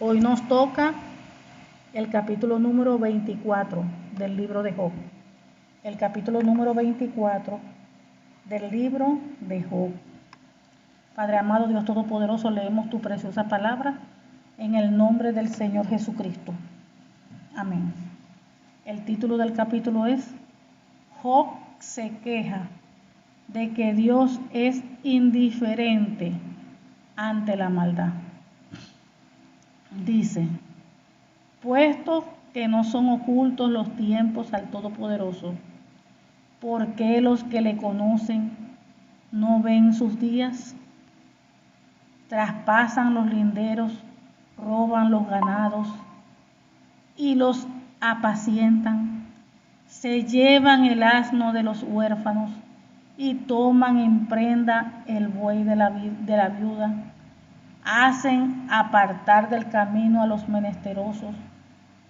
Hoy nos toca el capítulo número 24 del libro de Job. El capítulo número 24 del libro de Job. Padre amado, Dios Todopoderoso, leemos tu preciosa palabra en el nombre del Señor Jesucristo. Amén. El título del capítulo es Job se queja de que Dios es indiferente ante la maldad. Dice: puesto que no son ocultos los tiempos al Todopoderoso, ¿por qué los que le conocen no ven sus días? Traspasan los linderos, roban los ganados y los apacientan, se llevan el asno de los huérfanos y toman en prenda el buey de la viuda, hacen apartar del camino a los menesterosos,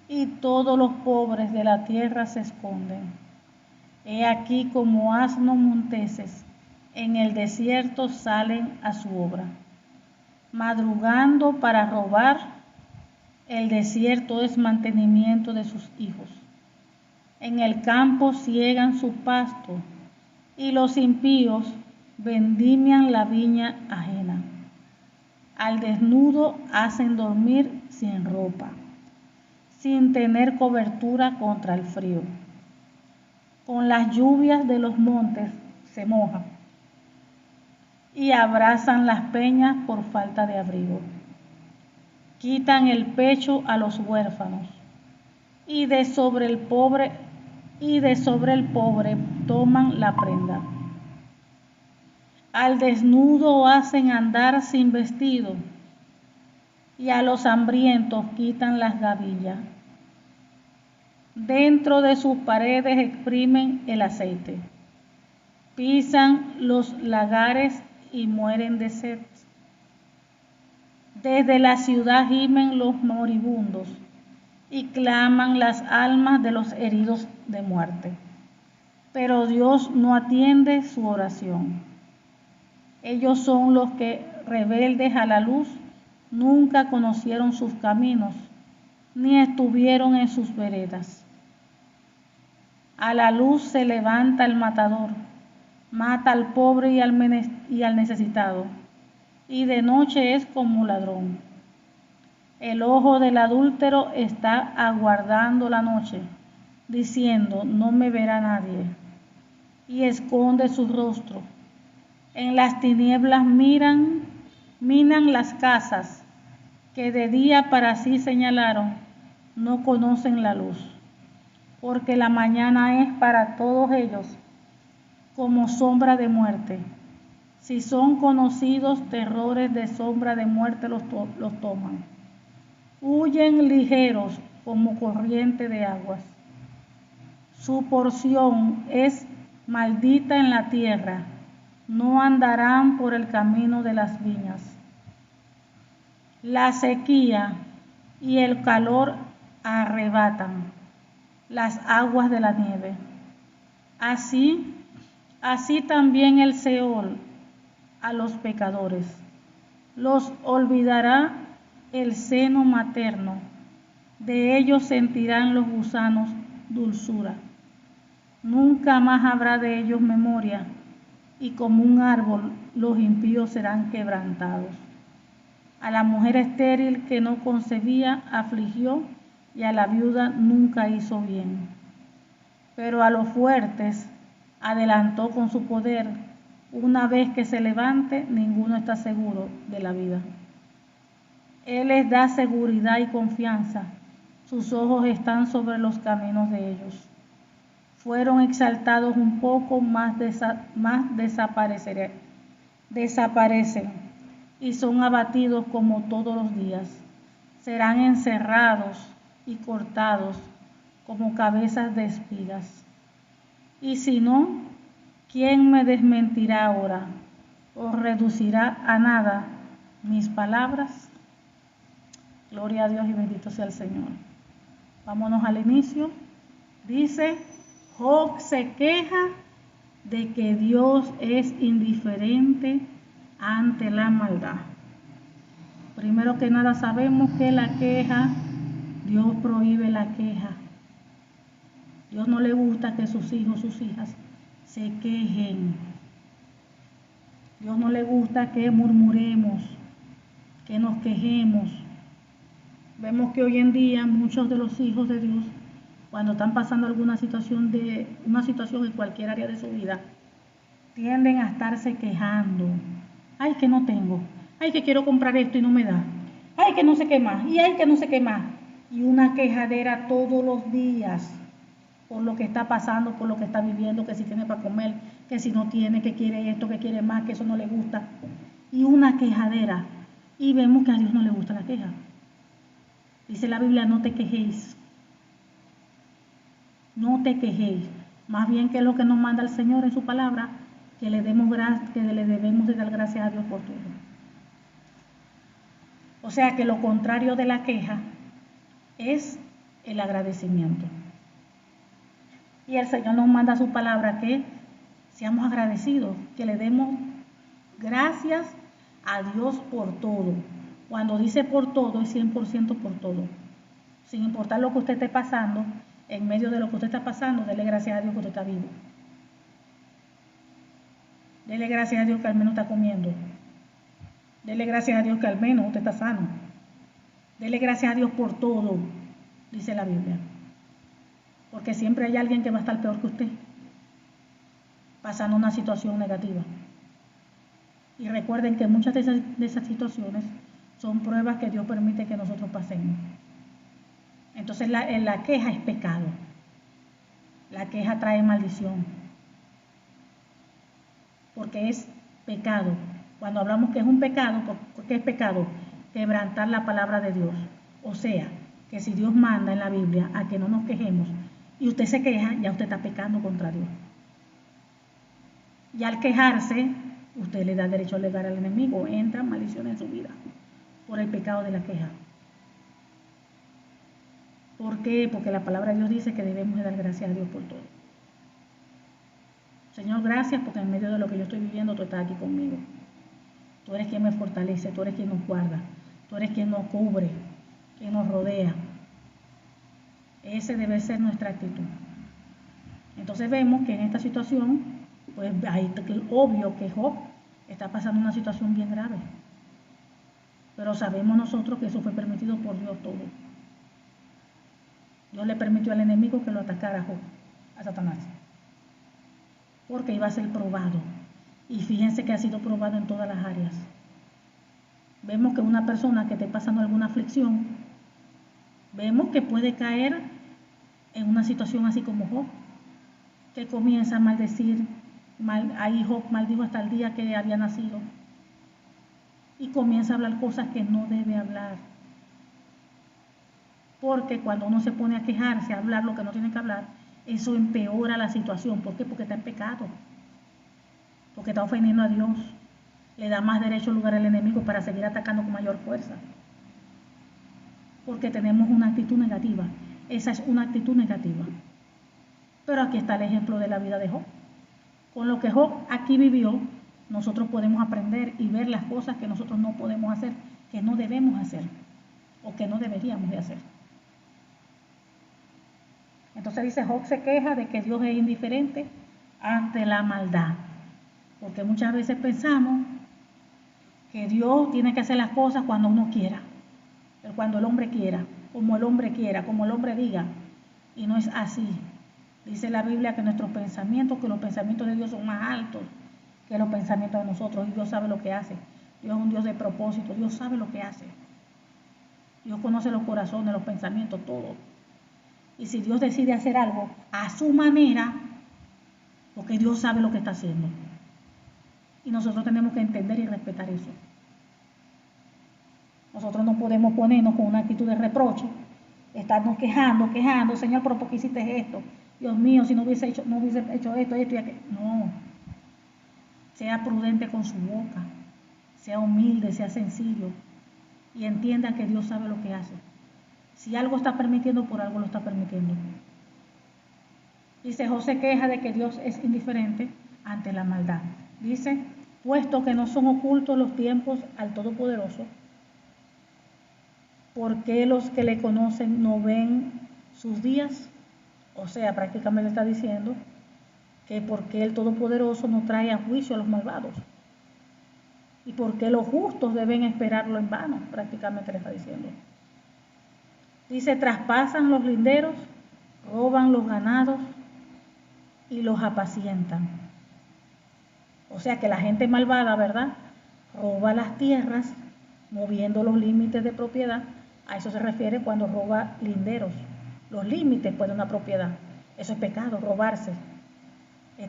y todos los pobres de la tierra se esconden. He aquí como asnos monteses en el desierto salen a su obra, madrugando para robar. El desierto es mantenimiento de sus hijos. En el campo ciegan su pasto, y los impíos vendimian la viña ajena. Al desnudo hacen dormir sin ropa, sin tener cobertura contra el frío. Con las lluvias de los montes se mojan y abrazan las peñas por falta de abrigo. Quitan el pecho a los huérfanos y de sobre el pobre toman la prenda. Al desnudo hacen andar sin vestido, y a los hambrientos quitan las gavillas. Dentro de sus paredes exprimen el aceite, pisan los lagares y mueren de sed. Desde la ciudad gimen los moribundos y claman las almas de los heridos de muerte. Pero Dios no atiende su oración. Ellos son los que, rebeldes a la luz, nunca conocieron sus caminos, ni estuvieron en sus veredas. A la luz se levanta el matador, mata al pobre y al necesitado, y de noche es como ladrón. El ojo del adúltero está aguardando la noche, diciendo: no me verá nadie, y esconde su rostro. En las tinieblas minan las casas que de día para sí señalaron, no conocen la luz, porque la mañana es para todos ellos como sombra de muerte. Si son conocidos terrores de sombra de muerte los toman. Huyen ligeros como corriente de aguas. Su porción es maldita en la tierra, no andarán por el camino de las viñas. La sequía y el calor arrebatan las aguas de la nieve. Así también el Seol a los pecadores. Los olvidará el seno materno, de ellos sentirán los gusanos dulzura. Nunca más habrá de ellos memoria, y como un árbol los impíos serán quebrantados. A la mujer estéril que no concebía afligió, y a la viuda nunca hizo bien. Pero a los fuertes adelantó con su poder. Una vez que se levante, ninguno está seguro de la vida. Él les da seguridad y confianza. Sus ojos están sobre los caminos de ellos. Fueron exaltados un poco, más desaparecen y son abatidos como todos los días. Serán encerrados y cortados como cabezas de espigas. Y si no, ¿quién me desmentirá ahora o reducirá a nada mis palabras? Gloria a Dios y bendito sea el Señor. Vámonos al inicio. Dice: Job se queja de que Dios es indiferente ante la maldad. Primero que nada sabemos que la queja, Dios prohíbe la queja. Dios no le gusta que sus hijos, sus hijas se quejen. Dios no le gusta que murmuremos, que nos quejemos. Vemos que hoy en día muchos de los hijos de Dios, cuando están pasando alguna situación en cualquier área de su vida, tienden a estarse quejando. Ay, que no tengo. Ay, que quiero comprar esto y no me da. Ay, que no sé qué más. Y ay, que no sé qué más. Y una quejadera todos los días por lo que está pasando, por lo que está viviendo, que si tiene para comer, que si no tiene, que quiere esto, que quiere más, que eso no le gusta. Y una quejadera. Y vemos que a Dios no le gusta la queja. Dice la Biblia, no te quejéis. No te quejéis. Más bien que es lo que nos manda el Señor en su palabra, que le debemos de dar gracias a Dios por todo. O sea que lo contrario de la queja es el agradecimiento. Y el Señor nos manda su palabra que seamos agradecidos, que le demos gracias a Dios por todo. Cuando dice por todo, es 100% por todo. Sin importar lo que usted esté pasando, en medio de lo que usted está pasando, dele gracias a Dios que usted está vivo. Dele gracias a Dios que al menos está comiendo. Dele gracias a Dios que al menos usted está sano. Dele gracias a Dios por todo, dice la Biblia. Porque siempre hay alguien que va a estar peor que usted, pasando una situación negativa. Y recuerden que muchas de esas situaciones son pruebas que Dios permite que nosotros pasemos. Entonces la queja es pecado. La queja trae maldición. Porque es pecado. Cuando hablamos que es un pecado, ¿por qué es pecado? Quebrantar la palabra de Dios. O sea, que si Dios manda en la Biblia a que no nos quejemos y usted se queja, ya usted está pecando contra Dios. Y al quejarse, usted le da derecho legal al enemigo, entra maldición en su vida por el pecado de la queja. ¿Por qué? Porque la palabra de Dios dice que debemos de dar gracias a Dios por todo. Señor, gracias porque en medio de lo que yo estoy viviendo, tú estás aquí conmigo. Tú eres quien me fortalece, tú eres quien nos guarda, tú eres quien nos cubre, quien nos rodea. Ese debe ser nuestra actitud. Entonces vemos que en esta situación, pues hay obvio que Job está pasando una situación bien grave. Pero sabemos nosotros que eso fue permitido por Dios todo. Dios le permitió al enemigo que lo atacara a Job, a Satanás, porque iba a ser probado. Y fíjense que ha sido probado en todas las áreas. Vemos que una persona que esté pasando alguna aflicción, vemos que puede caer en una situación así como Job, que comienza a maldecir, ahí Job maldijo hasta el día que había nacido, y comienza a hablar cosas que no debe hablar. Porque cuando uno se pone a quejarse, a hablar lo que no tiene que hablar, eso empeora la situación. ¿Por qué? Porque está en pecado. Porque está ofendiendo a Dios. Le da más derecho lugar al enemigo para seguir atacando con mayor fuerza. Porque tenemos una actitud negativa. Esa es una actitud negativa. Pero aquí está el ejemplo de la vida de Job. Con lo que Job aquí vivió, nosotros podemos aprender y ver las cosas que nosotros no podemos hacer, que no debemos hacer o que no deberíamos de hacer. Entonces dice, Job se queja de que Dios es indiferente ante la maldad. Porque muchas veces pensamos que Dios tiene que hacer las cosas cuando uno quiera, cuando el hombre quiera, como el hombre quiera, como el hombre diga. Y no es así. Dice la Biblia que nuestros pensamientos, que los pensamientos de Dios son más altos que los pensamientos de nosotros. Y Dios sabe lo que hace. Dios es un Dios de propósito. Dios sabe lo que hace. Dios conoce los corazones, los pensamientos, todo. Y si Dios decide hacer algo a su manera, porque Dios sabe lo que está haciendo. Y nosotros tenemos que entender y respetar eso. Nosotros no podemos ponernos con una actitud de reproche, estarnos quejando, Señor, pero ¿por qué hiciste esto? Dios mío, si no hubiese hecho esto y aquello. No. Sea prudente con su boca, sea humilde, sea sencillo y entienda que Dios sabe lo que hace. Si algo está permitiendo, por algo lo está permitiendo. Dice, José queja de que Dios es indiferente ante la maldad. Dice, puesto que no son ocultos los tiempos al Todopoderoso, ¿Por qué los que le conocen no ven sus días? O sea, prácticamente está diciendo que por qué el Todopoderoso no trae a juicio a los malvados. Y por qué los justos deben esperarlo en vano, prácticamente le está diciendo. Dice, traspasan los linderos, roban los ganados y los apacientan. O sea que la gente malvada, ¿verdad? Roba las tierras, moviendo los límites de propiedad. A eso se refiere cuando roba linderos, los límites pues, de una propiedad. Eso es pecado, robarse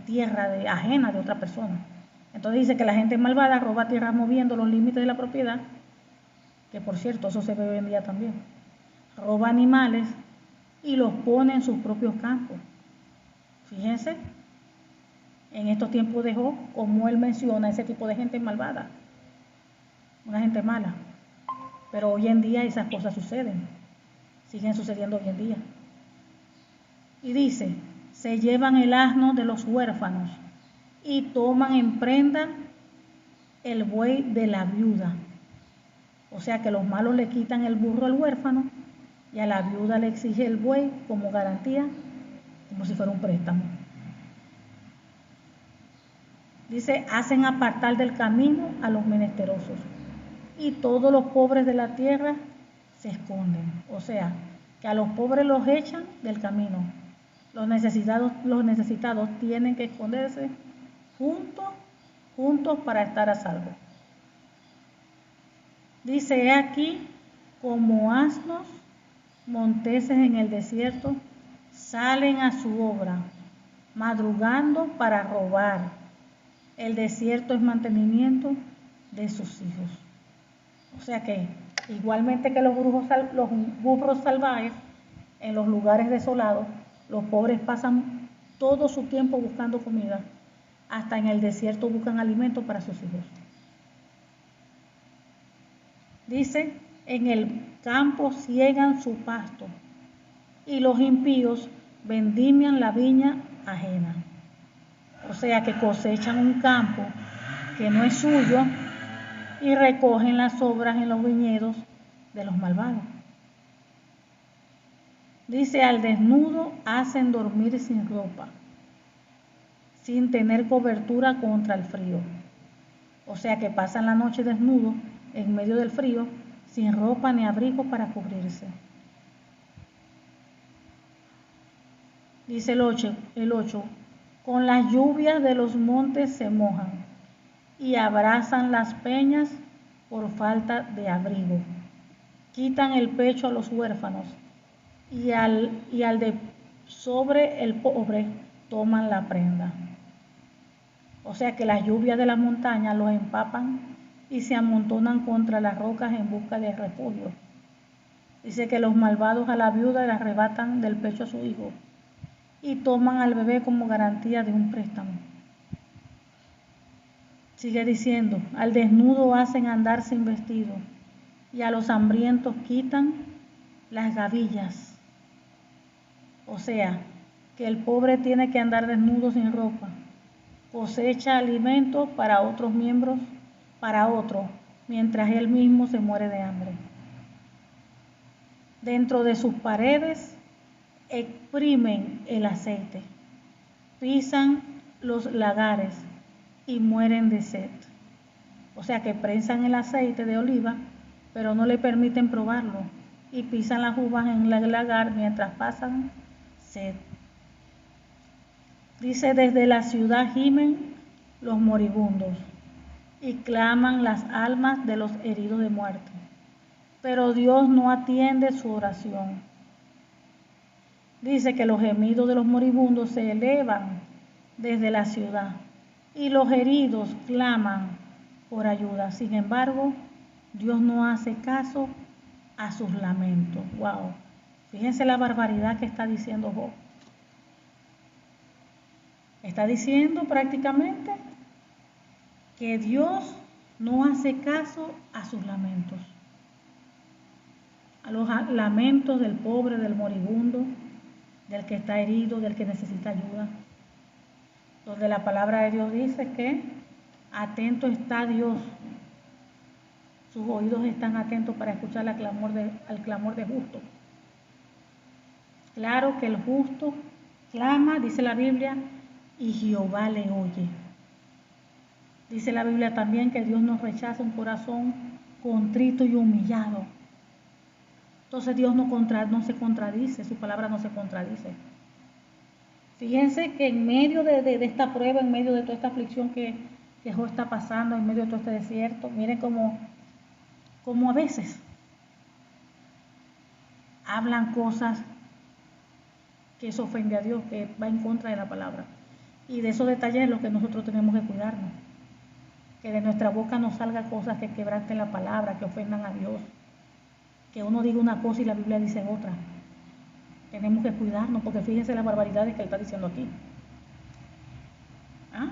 tierra ajena de otra persona. Entonces dice que la gente malvada roba tierra moviendo los límites de la propiedad, que por cierto eso se ve hoy en día también. Roba animales y los pone en sus propios campos. Fíjense, en estos tiempos de Job, como él menciona ese tipo de gente malvada, una gente mala. Pero hoy en día esas cosas suceden, siguen sucediendo hoy en día. Y dice, se llevan el asno de los huérfanos y toman en prenda el buey de la viuda. O sea que los malos le quitan el burro al huérfano y a la viuda le exige el buey como garantía, como si fuera un préstamo. Dice, hacen apartar del camino a los menesterosos y todos los pobres de la tierra se esconden. O sea, que a los pobres los echan del camino. Los necesitados tienen que esconderse juntos para estar a salvo. Dice, he aquí, como asnos monteses en el desierto, salen a su obra, madrugando para robar. El desierto es mantenimiento de sus hijos. O sea que, igualmente que los burros salvajes, en los lugares desolados, los pobres pasan todo su tiempo buscando comida, hasta en el desierto buscan alimento para sus hijos. Dice, en el campo ciegan su pasto y los impíos vendimian la viña ajena. O sea que cosechan un campo que no es suyo y recogen las sobras en los viñedos de los malvados. Dice, al desnudo hacen dormir sin ropa, sin tener cobertura contra el frío. O sea que pasan la noche desnudos en medio del frío, sin ropa ni abrigo para cubrirse. Dice el 8, con las lluvias de los montes se mojan y abrazan las peñas por falta de abrigo. Quitan el pecho a los huérfanos y al de sobre el pobre toman la prenda. O sea que las lluvias de las montañas los empapan y se amontonan contra las rocas en busca de refugio. Dice que los malvados a la viuda le arrebatan del pecho a su hijo y toman al bebé como garantía de un préstamo. Sigue diciendo, al desnudo hacen andar sin vestido y a los hambrientos quitan las gavillas. O sea, que el pobre tiene que andar desnudo sin ropa, cosecha alimentos para otros miembros, para otros, mientras él mismo se muere de hambre. Dentro de sus paredes exprimen el aceite, pisan los lagares y mueren de sed. O sea que prensan el aceite de oliva, pero no le permiten probarlo y pisan las uvas en el lagar mientras pasan sed. Dice, desde la ciudad gimen los moribundos y claman las almas de los heridos de muerte, pero Dios no atiende su oración. Dice que los gemidos de los moribundos se elevan desde la ciudad y los heridos claman por ayuda. Sin embargo, Dios no hace caso a sus lamentos. Wow. Fíjense la barbaridad que está diciendo Job. Está diciendo prácticamente que Dios no hace caso a sus lamentos, a los lamentos del pobre, del moribundo, del que está herido, del que necesita ayuda. Donde la palabra de Dios dice que atento está Dios Sus oídos están atentos para escuchar al clamor de justo. Claro que el justo clama, dice la Biblia, y Jehová le oye. Dice la Biblia también que Dios nos rechaza un corazón contrito y humillado. Entonces Dios no se contradice, su palabra no se contradice. Fíjense que en medio de esta prueba, en medio de toda esta aflicción que Job está pasando, en medio de todo este desierto, miren cómo a veces hablan cosas que eso ofende a Dios, que va en contra de la palabra. Y de esos detalles es lo que nosotros tenemos que cuidarnos. Que de nuestra boca no salga cosas que quebranten la palabra, que ofendan a Dios. Que uno diga una cosa y la Biblia dice otra. Tenemos que cuidarnos, porque fíjense las barbaridades que él está diciendo aquí. ¿Ah?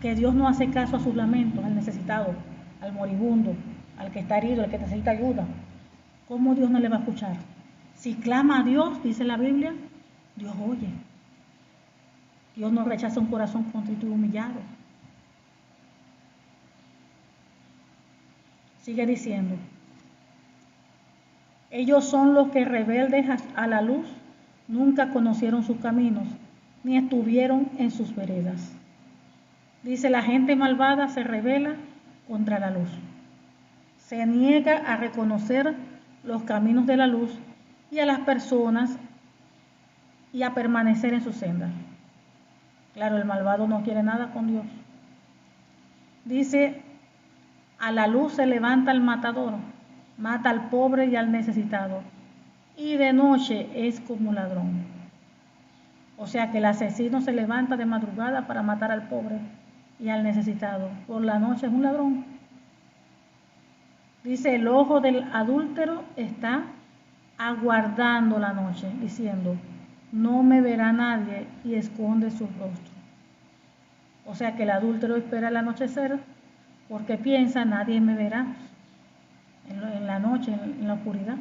Que Dios no hace caso a sus lamentos, al necesitado, al moribundo, al que está herido, al que necesita ayuda. ¿Cómo Dios no le va a escuchar? Si clama a Dios, dice la Biblia, Dios oye. Dios no rechaza un corazón contrito y humillado. Sigue diciendo, ellos son los que rebeldes a la luz nunca conocieron sus caminos, ni estuvieron en sus veredas. Dice, la gente malvada se rebela contra la luz. Se niega a reconocer los caminos de la luz y a las personas y a permanecer en su senda. Claro, el malvado no quiere nada con Dios. Dice, a la luz se levanta el matador, mata al pobre y al necesitado, y de noche es como ladrón. O sea que el asesino se levanta de madrugada para matar al pobre y al necesitado. Por la noche es un ladrón. Dice, el ojo del adúltero está aguardando la noche, diciendo, no me verá nadie, y esconde su rostro. O sea que el adúltero espera el anochecer porque piensa, nadie me verá en la noche, en la oscuridad.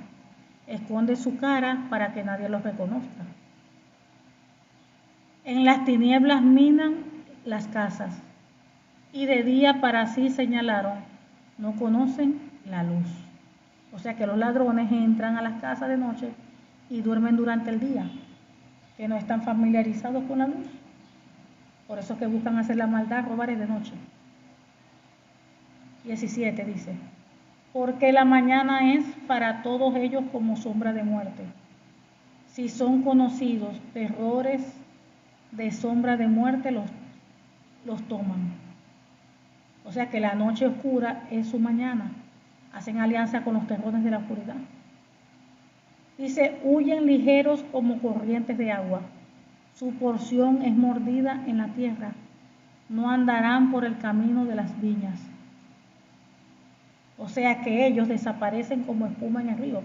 Esconde su cara para que nadie lo reconozca. En las tinieblas minan las casas, y de día para sí señalaron, no conocen la luz. O sea que los ladrones entran a las casas de noche y duermen durante el día, que no están familiarizados con la luz. Por eso es que buscan hacer la maldad, robar de noche. 17 dice, porque la mañana es para todos ellos como sombra de muerte. Si son conocidos terrores de sombra de muerte, los toman. O sea que la noche oscura es su mañana. Hacen alianza con los terrores de la oscuridad. Dice, huyen ligeros como corrientes de agua. Su porción es mordida en la tierra. No andarán por el camino de las viñas. O sea que ellos desaparecen como espuma en el río.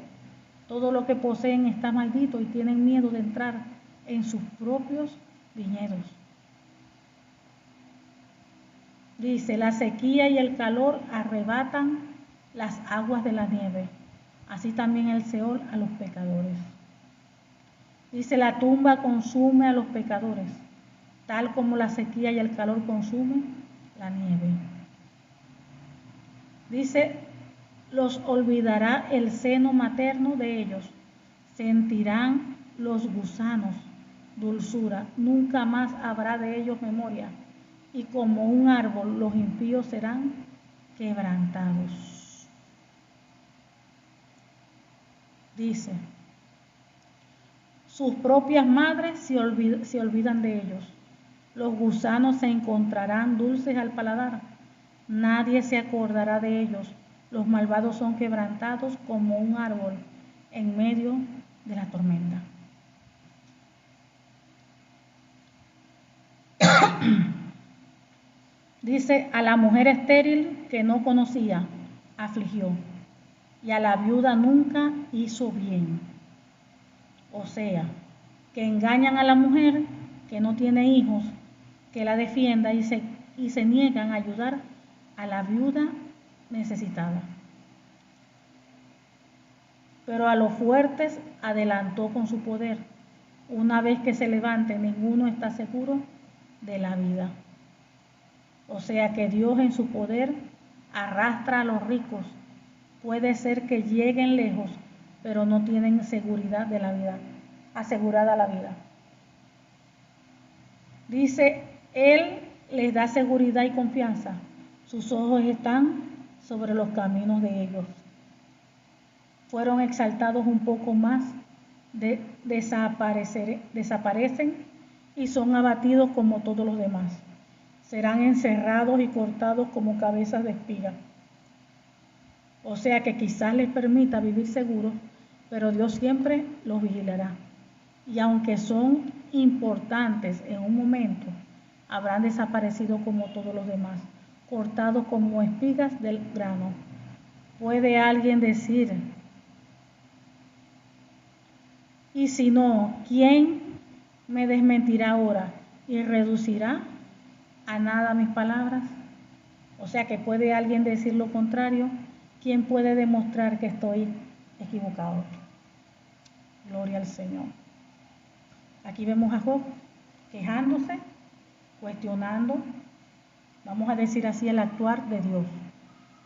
Todo lo que poseen está maldito y tienen miedo de entrar en sus propios viñedos. Dice, la sequía y el calor arrebatan las aguas de la nieve, así también el Seol a los pecadores. Dice, la tumba consume a los pecadores, tal como la sequía y el calor consumen la nieve. Dice, los olvidará el seno materno de ellos, sentirán los gusanos dulzura, nunca más habrá de ellos memoria, y como un árbol los impíos serán quebrantados. Dice, sus propias madres se olvidan de ellos, los gusanos se encontrarán dulces al paladar, nadie se acordará de ellos, los malvados son quebrantados como un árbol en medio de la tormenta. Dice, a la mujer estéril que no conocía, afligió, y a la viuda nunca hizo bien. O sea, que engañan a la mujer que no tiene hijos, que la defienda y se niegan a ayudar a la viuda necesitada. Pero a los fuertes adelantó con su poder. Una vez que se levante, ninguno está seguro de la vida. O sea que Dios en su poder arrastra a los ricos. Puede ser que lleguen lejos, pero no tienen seguridad de la vida, asegurada la vida. Dice, Él les da seguridad y confianza. Sus ojos están sobre los caminos de ellos. Fueron exaltados un poco más, desaparecen y son abatidos como todos los demás. Serán encerrados y cortados como cabezas de espiga. O sea que quizás les permita vivir seguros, pero Dios siempre los vigilará. Y aunque son importantes en un momento, habrán desaparecido como todos los demás, cortados como espigas del grano. ¿Puede alguien decir, y si no, quién me desmentirá ahora y reducirá a nada mis palabras? O sea que puede alguien decir lo contrario. ¿Quién puede demostrar que estoy equivocado? Gloria al Señor. Aquí vemos a Job quejándose, cuestionando, vamos a decir así, el actuar de Dios.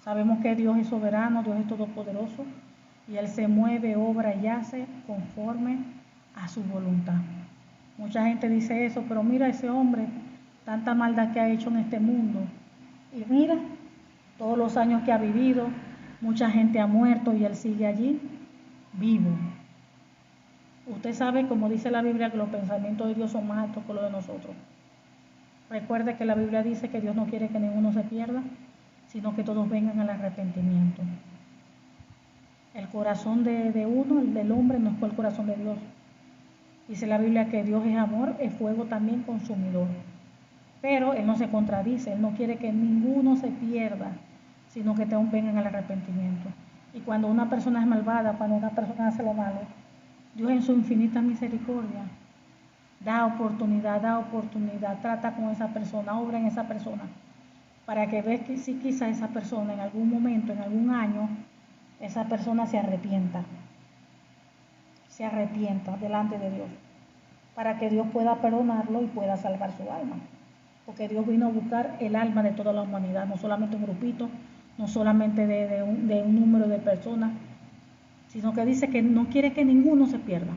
Sabemos que Dios es soberano, Dios es todopoderoso, y Él se mueve, obra y hace conforme a su voluntad. Mucha gente dice eso, pero mira ese hombre, tanta maldad que ha hecho en este mundo. Y mira, todos los años que ha vivido, mucha gente ha muerto y Él sigue allí, vivo. Usted sabe, como dice la Biblia, que los pensamientos de Dios son más altos que los de nosotros. Recuerde que la Biblia dice que Dios no quiere que ninguno se pierda, sino que todos vengan al arrepentimiento. El corazón de uno, el del hombre, no es el corazón de Dios. Dice la Biblia que Dios es amor, es fuego también consumidor. Pero Él no se contradice, Él no quiere que ninguno se pierda, sino que todos vengan al arrepentimiento. Y cuando una persona es malvada, cuando una persona hace lo malo, Dios en su infinita misericordia da oportunidad, trata con esa persona, obra en esa persona, para que veas que si quizá esa persona en algún momento, en algún año, esa persona se arrepienta delante de Dios, para que Dios pueda perdonarlo y pueda salvar su alma. Porque Dios vino a buscar el alma de toda la humanidad, no solamente un grupito, no solamente de un número de personas, sino que dice que no quiere que ninguno se pierda.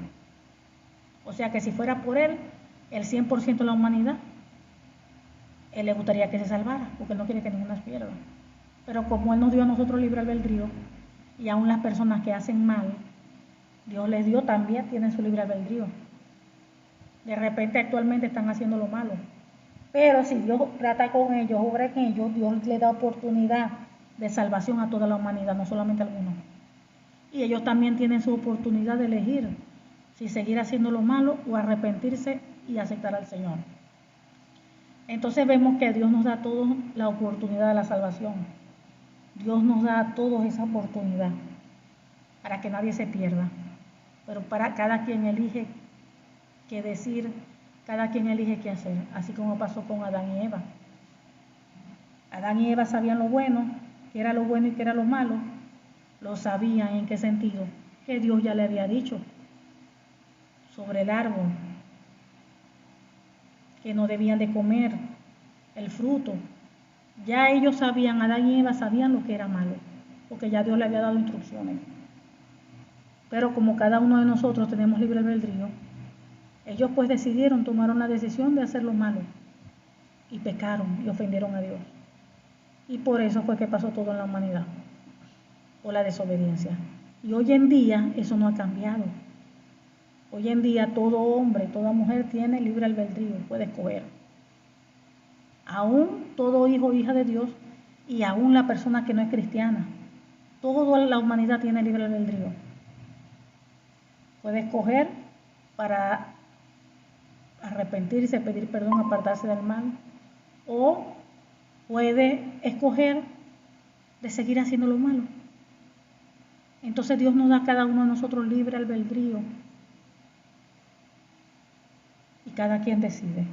O sea que si fuera por Él, el 100% de la humanidad, Él le gustaría que se salvara, porque Él no quiere que ninguno se pierda. Pero como Él nos dio a nosotros libre albedrío, y aún las personas que hacen mal, Dios les dio también, tienen su libre albedrío. De repente actualmente están haciendo lo malo. Pero si Dios trata con ellos, obra en ellos, Dios le da oportunidad de salvación a toda la humanidad, no solamente a algunos. Y ellos también tienen su oportunidad de elegir si seguir haciendo lo malo o arrepentirse y aceptar al Señor. Entonces vemos que Dios nos da a todos la oportunidad de la salvación. Dios nos da a todos esa oportunidad para que nadie se pierda. Pero para cada quien elige qué decir, cada quien elige qué hacer, así como pasó con Adán y Eva. Adán y Eva sabían lo bueno, que era lo bueno y que era lo malo. Lo sabían. ¿En qué sentido? Que Dios ya le había dicho sobre el árbol que no debían de comer el fruto. Ya ellos sabían, Adán y Eva sabían lo que era malo, porque ya Dios le había dado instrucciones. Pero como cada uno de nosotros tenemos libre albedrío, ellos pues tomaron la decisión de hacer lo malo y pecaron y ofendieron a Dios. Y por eso fue que pasó todo en la humanidad, por la desobediencia. Y hoy en día eso no ha cambiado. Hoy en día todo hombre, toda mujer tiene libre albedrío, puede escoger. Aún todo hijo o hija de Dios y aún la persona que no es cristiana. Toda la humanidad tiene libre albedrío. Puede escoger para arrepentirse, pedir perdón, apartarse del mal, o puede escoger de seguir haciendo lo malo. Entonces Dios nos da a cada uno de nosotros libre albedrío y cada quien decide,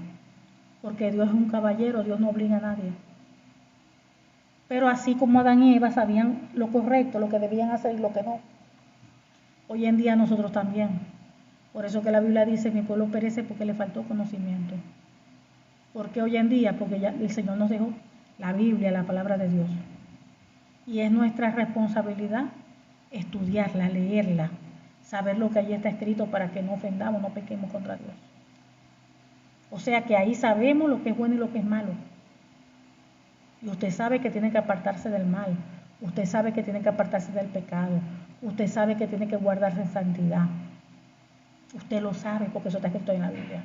porque Dios es un caballero, Dios no obliga a nadie. Pero así como Adán y Eva sabían lo correcto, lo que debían hacer y lo que no, hoy en día nosotros también. Por eso que la Biblia dice, mi pueblo perece porque le faltó conocimiento. ¿Por qué hoy en día? Porque ya el Señor nos dejó la Biblia, la palabra de Dios. Y es nuestra responsabilidad estudiarla, leerla, saber lo que allí está escrito para que no ofendamos, no pequemos contra Dios. O sea que ahí sabemos lo que es bueno y lo que es malo. Y usted sabe que tiene que apartarse del mal. Usted sabe que tiene que apartarse del pecado. Usted sabe que tiene que guardarse en santidad. Usted lo sabe porque eso está escrito en la Biblia.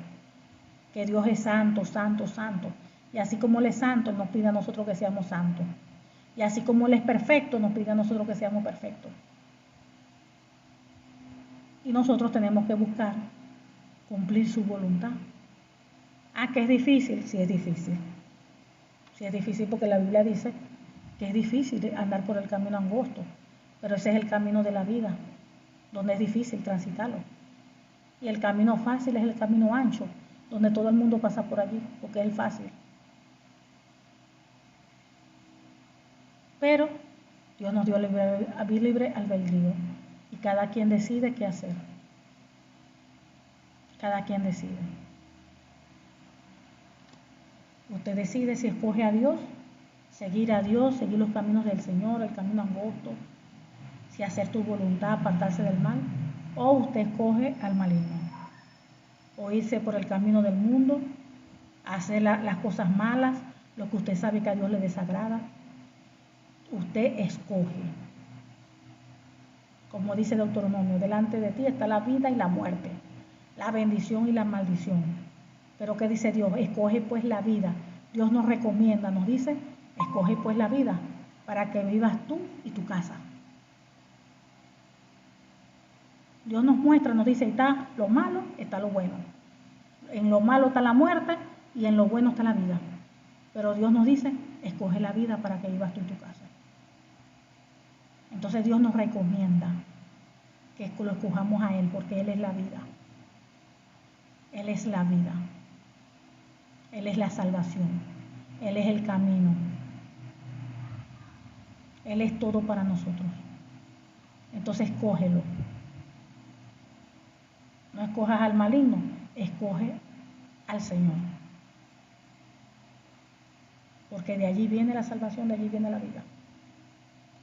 Que Dios es santo, santo, santo. Y así como Él es santo, Él nos pide a nosotros que seamos santos. Y así como Él es perfecto, nos pide a nosotros que seamos perfectos. Y nosotros tenemos que buscar cumplir su voluntad. Ah, que es difícil, sí es difícil. Sí es difícil porque la Biblia dice que es difícil andar por el camino angosto, pero ese es el camino de la vida, donde es difícil transitarlo. Y el camino fácil es el camino ancho, donde todo el mundo pasa por allí, porque es el fácil. Pero Dios nos dio libre albedrío y cada quien decide qué hacer. Cada quien decide. Usted decide si escoge a Dios, seguir los caminos del Señor, el camino angosto, si hacer tu voluntad, apartarse del mal, o usted escoge al maligno, o irse por el camino del mundo, hacer las cosas malas, lo que usted sabe que a Dios le desagrada. Usted escoge. Como dice Deuteronomio, delante de ti está la vida y la muerte, la bendición y la maldición. Pero ¿qué dice Dios? Escoge pues la vida. Dios nos recomienda, nos dice, escoge pues la vida para que vivas tú y tu casa. Dios nos muestra, nos dice, está lo malo, está lo bueno. En lo malo está la muerte y en lo bueno está la vida. Pero Dios nos dice, escoge la vida para que vivas tú y tu casa. Entonces Dios nos recomienda que lo escojamos a Él porque Él es la vida. Él es la vida. Él es la salvación. Él es el camino. Él es todo para nosotros. Entonces escógelo. No escojas al maligno, escoge al Señor. Porque de allí viene la salvación, de allí viene la vida.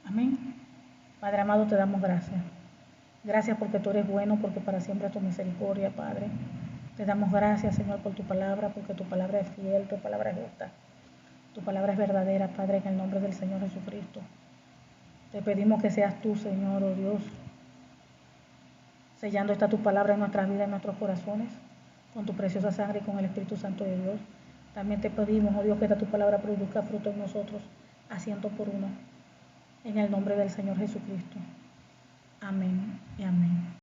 Amén. Padre amado, te damos gracias. Gracias porque tú eres bueno, porque para siempre es tu misericordia, Padre. Te damos gracias, Señor, por tu palabra, porque tu palabra es fiel, tu palabra es justa. Tu palabra es verdadera, Padre, en el nombre del Señor Jesucristo. Te pedimos que seas tú, Señor, oh Dios, sellando esta tu palabra en nuestras vidas, en nuestros corazones, con tu preciosa sangre y con el Espíritu Santo de Dios. También te pedimos, oh Dios, que esta tu palabra produzca fruto en nosotros, a 100 por uno, en el nombre del Señor Jesucristo. Amén y amén.